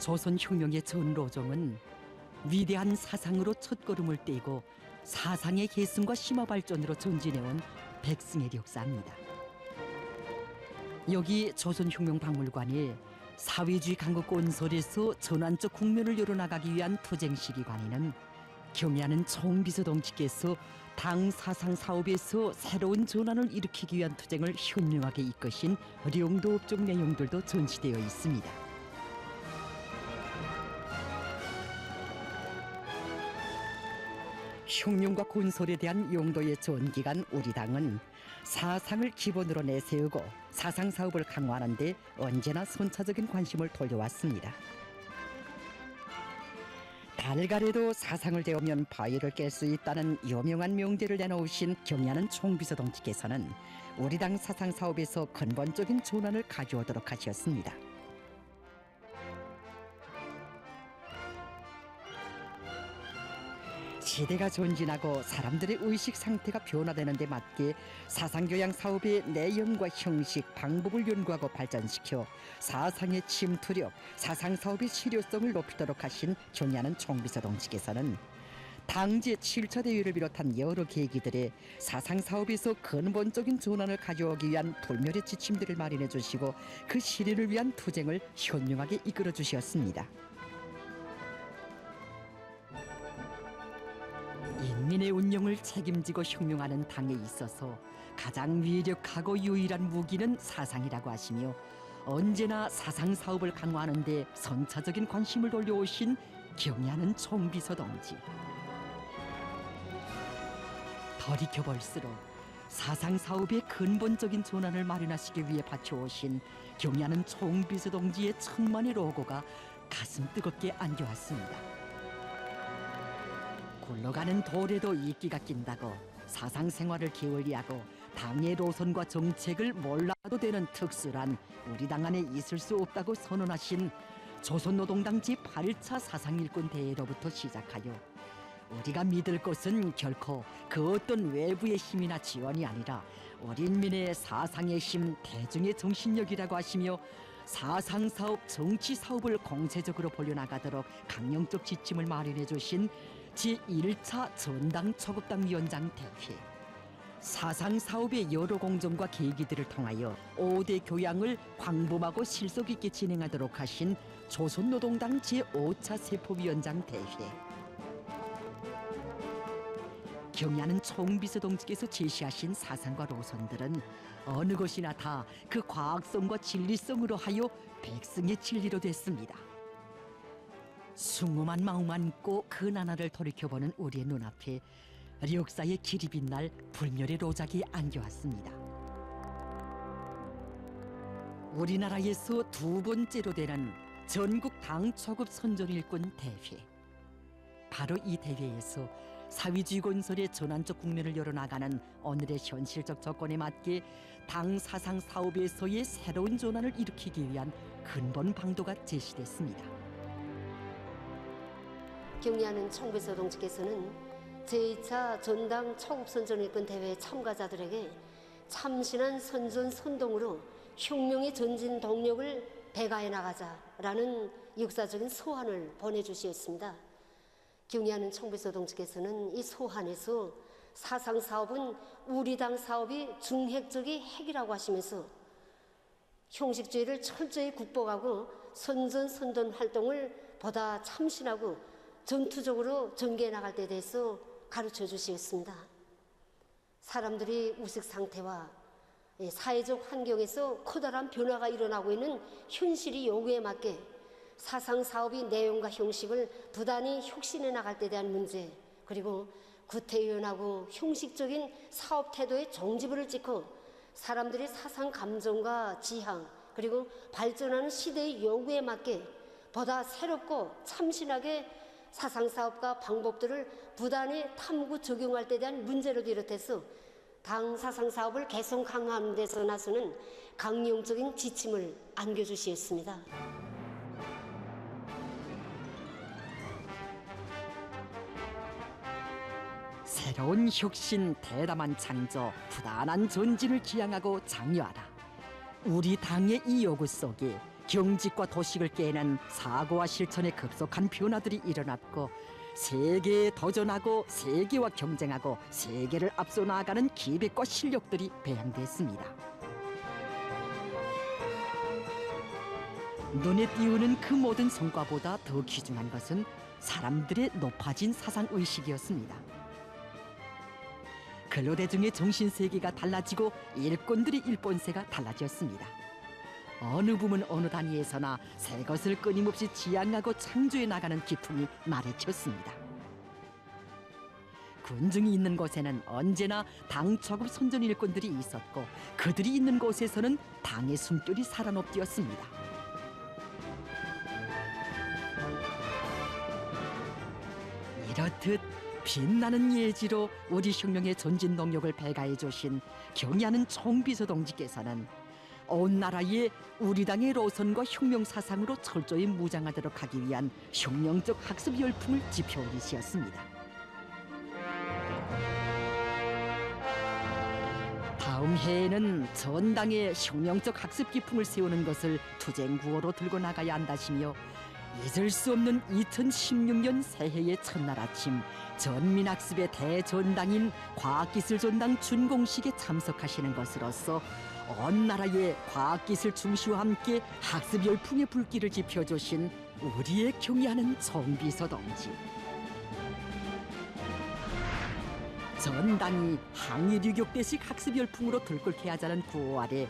조선혁명의 전로종은 위대한 사상으로 첫걸음을 떼고 사상의 계승과 심화 발전으로 전진해온 백승의 역사입니다. 여기 조선혁명박물관에 사회주의 강국 건설에서 전환적 국면을 열어나가기 위한 투쟁시기관에는 경애하는 총비서동지께서 당 사상 사업에서 새로운 전환을 일으키기 위한 투쟁을 현명하게 이끄신 령도업적 내용들도 전시되어 있습니다. 혁명과 건설에 대한 용도의 전기간 우리 당은 사상을 기본으로 내세우고 사상 사업을 강화하는 데 언제나 선차적인 관심을 돌려왔습니다. 달걀에도 사상을 데우면 바위를 깰 수 있다는 유명한 명제를 내놓으신 경애하는 총비서동지께서는 우리 당 사상 사업에서 근본적인 전환을 가져오도록 하셨습니다. 시대가 전진하고 사람들의 의식 상태가 변화되는 데 맞게 사상교양 사업의 내용과 형식, 방법을 연구하고 발전시켜 사상의 침투력, 사상 사업의 실효성을 높이도록 하신 경애하는 총비서동지께서는 당 제7차 대회를 비롯한 여러 계기들의 사상 사업에서 근본적인 전환을 가져오기 위한 돌멸의 지침들을 마련해 주시고 그 실현을 위한 투쟁을 현명하게 이끌어 주셨습니다. 인민의 운영을 책임지고 혁명하는 당에 있어서 가장 위력하고 유일한 무기는 사상이라고 하시며 언제나 사상 사업을 강화하는 데 선차적인 관심을 돌려오신 경애하는 총비서동지. 돌이켜볼수록 사상 사업의 근본적인 전환을 마련하시기 위해 바쳐오신 경애하는 총비서동지의 천만의 로고가 가슴 뜨겁게 안겨왔습니다. 굴러가는 돌에도 이끼가 낀다고 사상 생활을 기울이하고 당의 노선과 정책을 몰라도 되는 특수란 우리 당 안에 있을 수 없다고 선언하신 조선노동당 제8차 사상일꾼 대회로부터 시작하여 우리가 믿을 것은 결코 그 어떤 외부의 힘이나 지원이 아니라 우리 인민의 사상의 힘, 대중의 정신력이라고 하시며 사상사업, 정치사업을 공세적으로 벌려나가도록 강령적 지침을 마련해 주신 제1차 전당 초급당 위원장 대회, 사상사업의 여러 공정과 계기들을 통하여 5대 교양을 광범하고 실속 있게 진행하도록 하신 조선노동당 제5차 세포위원장 대회, 경애하는 총비서동지께서 제시하신 사상과 노선들은 어느 것이나 다 그 과학성과 진리성으로 하여 백승의 진리로 됐습니다. 숭엄한 마음 안고 그 나라를 돌이켜보는 우리의 눈앞에 역사의 길이 빛날 불멸의 로작이 안겨왔습니다. 우리나라에서 두 번째로 되는 전국 당 초급 선전일꾼 대회. 바로 이 대회에서 사회주의 건설의 전환적 국면을 열어나가는 오늘의 현실적 조건에 맞게 당 사상 사업에서의 새로운 전환을 일으키기 위한 근본 방도가 제시됐습니다. 경애하는 총비서동지께서는 제2차 전당 초급선전일꾼 대회 참가자들에게 참신한 선전 선동으로 혁명의 전진 동력을 배가해 나가자라는 역사적인 소환을 보내주셨습니다. 경애하는 총비서동지께서는 이 소환에서 사상사업은 우리 당 사업이 중핵적인 핵이라고 하시면서 형식주의를 철저히 국복하고 선전선동 활동을 보다 참신하고 전투적으로 전개해 나갈 때 대해서 가르쳐 주시었습니다. 사람들이 우식 상태와 사회적 환경에서 커다란 변화가 일어나고 있는 현실이 요구에 맞게 사상 사업의 내용과 형식을 부단히 혁신해 나갈 때 대한 문제, 그리고 구태의연하고 형식적인 사업 태도의 종지부를 찍고 사람들의 사상 감정과 지향, 그리고 발전하는 시대의 요구에 맞게 보다 새롭고 참신하게 사상 사업과 방법들을 부단히 탐구 적용할 때 대한 문제를 비롯해서 당 사상 사업을 개선 강화하는 데서 나서는 강령적인 지침을 안겨주시었습니다. 새로운 혁신, 대담한 창조, 부단한 전진을 지향하고 장려하라. 우리 당의 이 요구 속에 경직과 도식을 깨는 사고와 실천의 급속한 변화들이 일어났고 세계에 도전하고 세계와 경쟁하고 세계를 앞서 나아가는 기백과 실력들이 배양됐습니다. 눈에 띄우는 그 모든 성과보다 더 귀중한 것은 사람들의 높아진 사상의식이었습니다. 근로대중의 정신세계가 달라지고 일꾼들의 일본세가 달라졌습니다. 어느 부문 어느 단위에서나 새 것을 끊임없이 지향하고 창조해 나가는 기풍이 말해쳤습니다. 군중이 있는 곳에는 언제나 당 초급 선전 일꾼들이 있었고 그들이 있는 곳에서는 당의 숨결이 살아넘뛰었습니다. 이렇듯 빛나는 예지로 우리 혁명의 전진 동력을 배가해 주신 경의하는 총비서 동지께서는 온 나라에 우리 당의 로선과 혁명 사상으로 철저히 무장하도록 하기 위한 혁명적 학습 열풍을 지펴올리셨습니다. 다음 해에는 전당의 혁명적 학습 기풍을 세우는 것을 투쟁구호로 들고 나가야 한다시며 잊을 수 없는 2016년 새해의 첫날 아침 전민학습의 대전당인 과학기술전당 준공식에 참석하시는 것으로서 온 나라의 과학기술 중시와 함께 학습 열풍의 불길을 지펴주신 우리의 경의하는 총비서 동지. 전당이 항일유격대식 학습 열풍으로 들끓게 하자는 구호 아래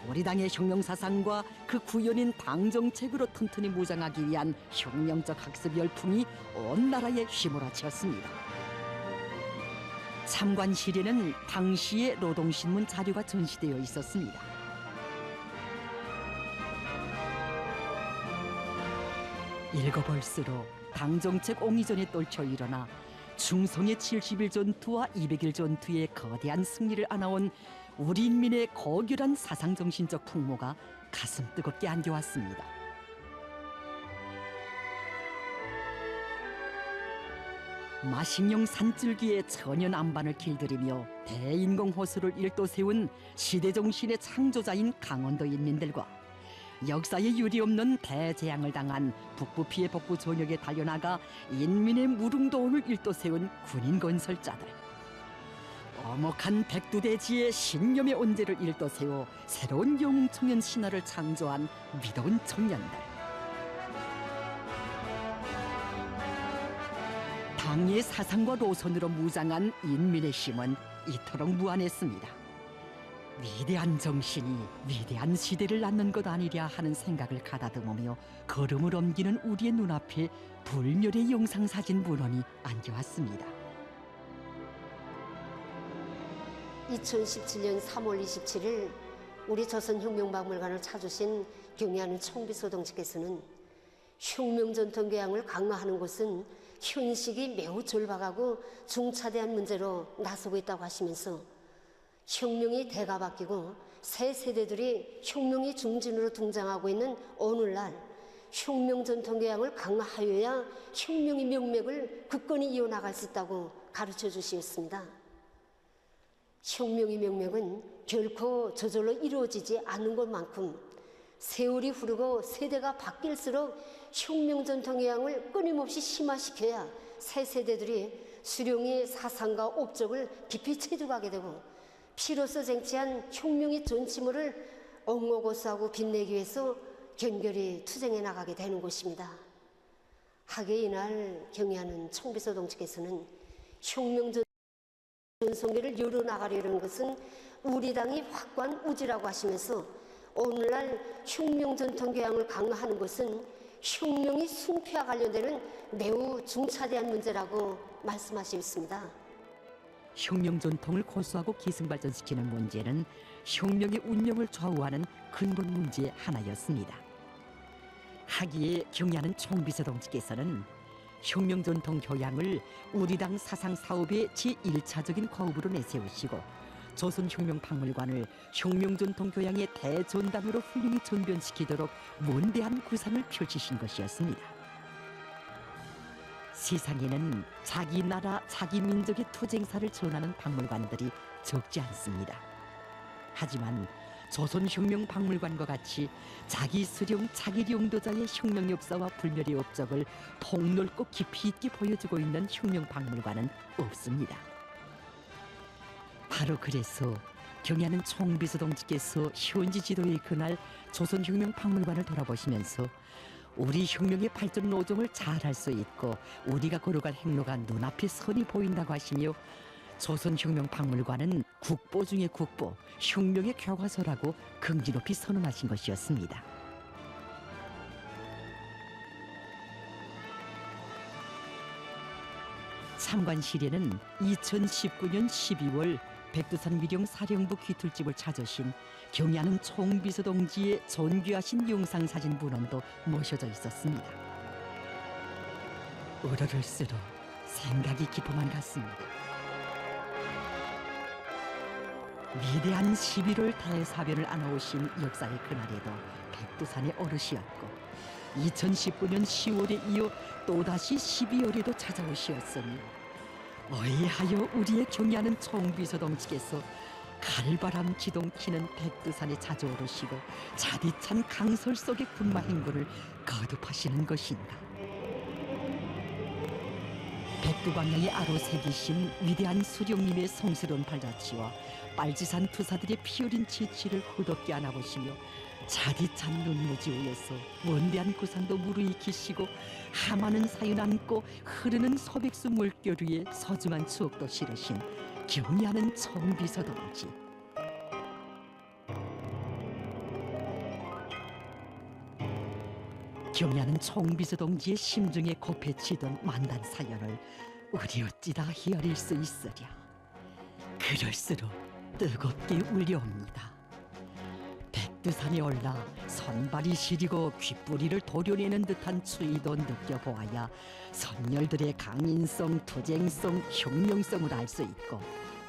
우리 당의 혁명 사상과 그 구현인 당 정책으로 튼튼히 무장하기 위한 혁명적 학습 열풍이 온 나라에 휘몰아쳤습니다. 참관실에는 당시의 노동신문 자료가 전시되어 있었습니다. 읽어볼수록 당 정책 옹이전에 떨쳐 일어나 충성의 70일 전투와 200일 전투의 거대한 승리를 안아온 우리 인민의 고결한 사상정신적 풍모가 가슴 뜨겁게 안겨왔습니다. 마식령 산줄기에 천연 안반을 길들이며 대인공 호수를 일도세운 시대정신의 창조자인 강원도 인민들과 역사에 유례없는 대재앙을 당한 북부 피해 복구 전역에 달려나가 인민의 무릉도원을 일도세운 군인 건설자들, 엄혹한 백두대지의 신념의 온재를 일도세워 새로운 영웅청년 신화를 창조한 위대한 청년들, 당의 사상과 노선으로 무장한 인민의 힘은 이토록 무한했습니다. 위대한 정신이 위대한 시대를 낳는 것 아니랴 하는 생각을 가다듬으며 걸음을 옮기는 우리의 눈앞에 불멸의 영상사진 문헌이 안겨왔습니다. 2017년 3월 27일 우리 조선혁명박물관을 찾으신 경의하는 총비서 동지께서는 혁명전통교양을 강화하는 것은 현식이 매우 절박하고 중차대한 문제로 나서고 있다고 하시면서 혁명이 대가 바뀌고 새 세대들이 혁명의 중진으로 등장하고 있는 오늘날 혁명전통교양을 강화하여야 혁명의 명맥을 굳건히 이어나갈 수 있다고 가르쳐 주시었습니다. 혁명의 명맥은 결코 저절로 이루어지지 않는 것만큼 세월이 흐르고 세대가 바뀔수록 혁명 전통의양을 끊임없이 심화시켜야 새 세대들이 수령의 사상과 업적을 깊이 체득하게 되고 피로써 쟁취한 혁명의 전치물을 엉어고수하고 빛내기 위해서 견결히 투쟁해 나가게 되는 것입니다. 하게 이날 경의하는 총비서 동지께서는 혁명 전성기를 열어나가려는 것은 우리 당이 확고한 의지라고 하시면서 오늘날 혁명 전통교양을 강화하는 것은 혁명이 승패와 관련되는 매우 중차대한 문제라고 말씀하셨습니다. 혁명 전통을 고수하고 기승발전시키는 문제는 혁명의 운명을 좌우하는 근본 문제 하나였습니다. 하기에 경의하는 총비서 동지께서는 혁명 전통 교양을 우리 당 사상 사업의 제1차적인 과업으로 내세우시고 조선혁명박물관을 혁명 전통 교양의 대전당으로 훌륭히 전변시키도록 원대한 구상을 펼치신 것이었습니다. 세상에는 자기 나라, 자기 민족의 투쟁사를 전하는 박물관들이 적지 않습니다. 하지만 조선혁명박물관과 같이 자기 수령 자기 용도자의 혁명 역사와 불멸의 업적을 폭넓고 깊이 있게 보여주고 있는 혁명박물관은 없습니다. 바로 그래서 경야는 총비서 동지께서 현지 지도의 그날 조선혁명박물관을 돌아보시면서 우리 혁명의 발전 노정을 잘할 수 있고 우리가 걸어갈 행로가 눈앞에 선이 보인다고 하시며 조선혁명박물관은 국보 중의 국보, 혁명의 교과서라고 긍지 높이 선언하신 것이었습니다. 참관실에는 2019년 12월 백두산 위령 사령부 귀틀집을 찾으신 경야는 총비서 동지의 존귀하신 영상사진 문헌도 모셔져 있었습니다. 으르를수록 생각이 깊어만 갔습니다. 위대한 11월 대사변을 안아오신 역사의 그날에도 백두산의 어르시였고 2019년 10월에 이어 또다시 12월에도 찾아오시었으니 어이하여 우리의 경야는 총비서 동지께서 갈바람 기동키는 백두산에 자주 오르시고 자디찬 강설 속의 군마 행군을 거듭하시는 것인가. 백두광양의 아로 새기신 위대한 수령님의 성스러운 발자취와 빨지산 투사들의 피어린 지치를 흐덕게 안아보시며 자디찬 눈무지 위에서 원대한 구산도 무르익히시고 하마는 사윤 안고 흐르는 소백수 물결 위에 소중한 추억도 실으신 경의하는 총비서 동지. 경의하는 총비서 동지의 심중에 곱해치던 만단 사연을 우리 어찌다 헤아릴 수 있으랴. 그럴수록 뜨겁게 울려옵니다. 백두산에 올라 선발이 시리고 귓뿌리를 도려내는 듯한 추위도 느껴보아야 선열들의 강인성, 투쟁성, 혁명성을 알 수 있고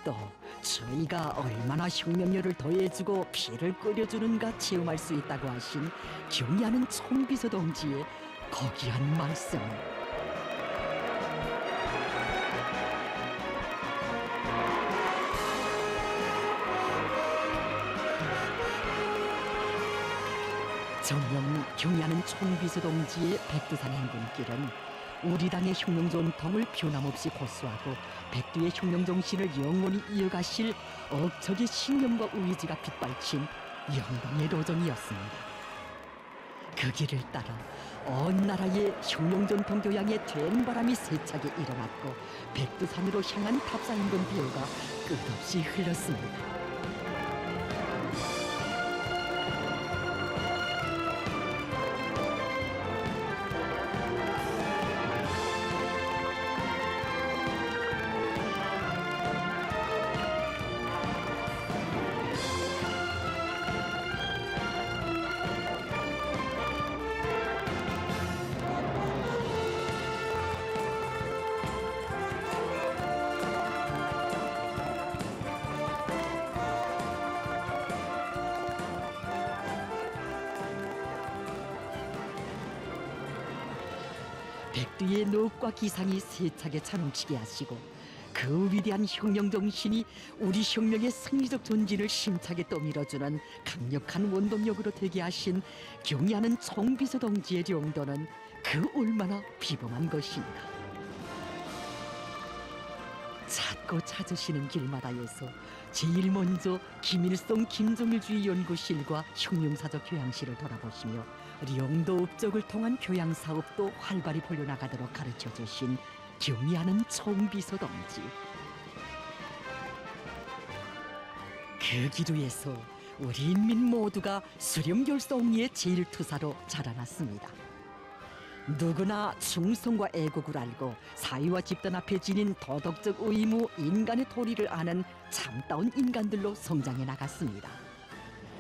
또 추위가 얼마나 혁명열을 더해주고 피를 끓여주는가 체험할 수 있다고 하신 경의하는 총비서 동지의 거기한 말씀을 정녕 경의하는 총비서 동지의 백두산 행군길은 우리 당의 혁명 전통을 변함없이 고수하고 백두의 혁명 정신을 영원히 이어가실 억척의 신념과 의지가 빗발친 영광의 도정이었습니다. 그 길을 따라 온 나라의 혁명 전통 교양의 된 바람이 세차게 일어났고 백두산으로 향한 탑사 행군 비호가 끝없이 흘렀습니다. 백두의 넋과 기상이 세차게 자동치게 하시고 그 위대한 혁명 정신이 우리 혁명의 승리적 존진을 심차게 떠밀어주는 강력한 원동력으로 되게 하신 경의하는 총비서 동지의 용도는 그 얼마나 비범한 것인가. 찾고 찾으시는 길마다에서 제일 먼저 김일성 김정일주의 연구실과 혁명사적 교양실을 돌아보시며 영도 업적을 통한 교양 사업도 활발히 벌려나가도록 가르쳐 주신 경의하는 총비서 동지. 그 기류에서 우리 인민 모두가 수령결성리의 제일투사로 자라났습니다. 누구나 충성과 애국을 알고 사회와 집단 앞에 지닌 도덕적 의무, 인간의 도리를 아는 참다운 인간들로 성장해 나갔습니다.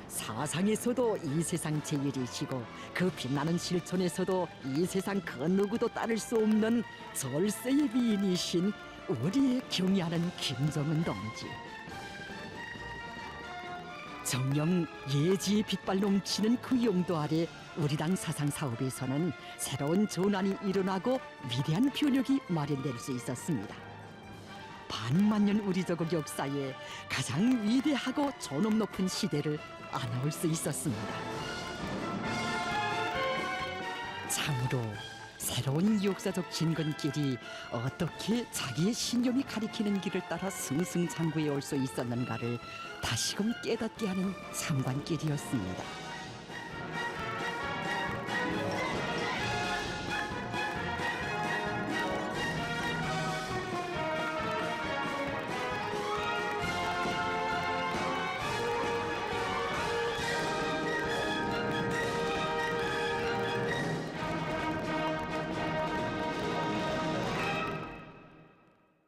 사상에서도 이 세상 제일이시고 그 빛나는 실천에서도 이 세상 그 누구도 따를 수 없는 절세의 미인이신 우리의 경의하는 김정은 동지. 정녕 예지의 빛발 넘치는 그 용도 아래 우리 당 사상 사업에서는 새로운 전환이 일어나고 위대한 변혁이 마련될 수 있었습니다. 반만년 우리저국 역사에 가장 위대하고 존엄 높은 시대를 안아올 수 있었습니다. 참으로 새로운 역사적 진건길이 어떻게 자기의 신념이 가리키는 길을 따라 승승장구해 올 수 있었는가를 다시금 깨닫게 하는 참관길이었습니다.